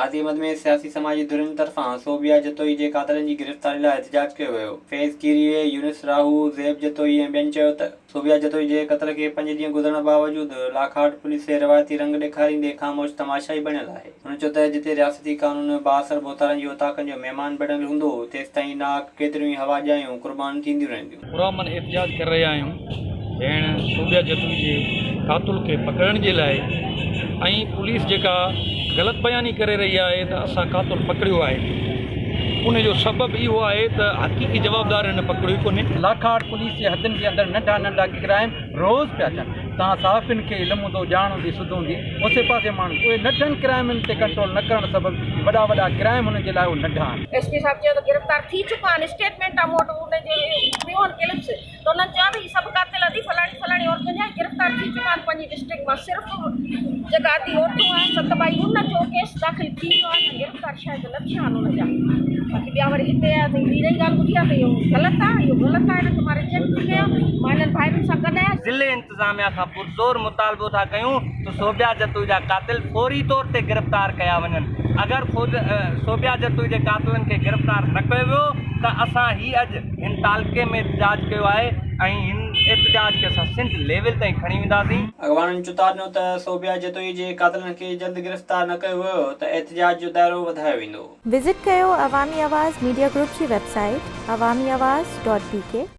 गाज़ीआबाद में सियासी समाजी धुरियुनि तरफ़ां सोबिया जतोई जे क़ातिलनि जी गिरफ़्तारी लाइ एहतिजाज कयो वियो। फैज़ कीरीअ, यूनिस राहू, ज़ैब जतोई ऐं ॿियनि चयो त सोबिया जतोई जे क़त्ल खे 5 ॾींहं गुज़रण बावजूदि लाखाट पुलिस रिवायती रंग ॾेखारींदे ख़ामोश तमाशाई बणियल आहे। हुन चयो त जिते रियासती क़ानून बाअसर बोतारनि जी औताक़नि जो महिमान बणियल हूंदो तेसिताईं नाक केतिरियूं ई हवाजायूं क़ुर्बान थींदियूं रहंदियूं। पुरअमन एहतिजाज करे रहिया आहियूं भेण सोबिया जतोई जे क़ातुल खे पकड़ण जे लाइ ऐं पुलिस जेका ग़लति बयानी करे रही आहे त असां क़ातुल पकड़ियो आहे। उन जो सबबु इहो आहे त हक़ीक़ी जवाबदार हिन पकड़ियो कोन्हे। लाखाट पुलिस जे हदनि जे अंदरि नंढा नंढा क्राइम रोज़ पिया अचनि। तव्हां साफ़िन खे इल्मु हूंदो ॼाण हूंदी सुध हूंदी उसे पासे माण्हू उहे नंढनि क्राइमनि ते कंट्रोल न करण सबबु वॾा वॾा क्राइम हुन जे लाइ उहे नंढा आहिनि। एसपी साहब चयो त गिरफ़्तार थी चुका आहिनि। स्टेटमेंट आहे मोटो उनजे प्योर क्लिप्स त उन्हनि चयो भई सभु कातिल अदी फलाणी फलाणी और तुंहिंजा गिरफ़्तार थी चुका आहिनि पंहिंजी डिस्ट्रिक्ट मां। सिर्फ़ु जेका अदी औरतूं आहिनि 7 बाई उन जो केस दाख़िल थी वियो आहे। गिरफ़्तार शायदि न थिया आहिनि उन जा। बाक़ी ॿिया वरी हिते आहे त ॿी ॻाल्हि ॿुधी आहे त इहो ग़लति आहे, इहो ग़लति आहे, हिन खे मां रिजेक्ट थी कयो। मां हिननि भाइरुनि सां गॾु आहियां। ज़िले इंतज़ामिया खां पुरज़ोर मुतालबो था कयूं त सोबिया जतोई जा क़ातिल फौरी तौर ते गिरफ़्तार कया वञनि। अगरि सोबिया जतोई जे क़ातिलनि खे गिरफ़्तार न कयो वियो त असां ही अॼु हिन तालुके में एहतिजाज कयो आहे ऐं हिन एहतिजाज खे असां सिंध लेवल ताईं खणी वेंदासीं। अॻवाननि चुता ॾिनो त सोबिया जतोई जे क़ातिलनि खे जल्द गिरफ़्तार न कयो वियो त एहतिजाज जो दाइरो वधायो वेंदो। विज़िट कयो अवामी आवाज़ मीडिया ग्रुप जी वेबसाइट awamiawaz.pk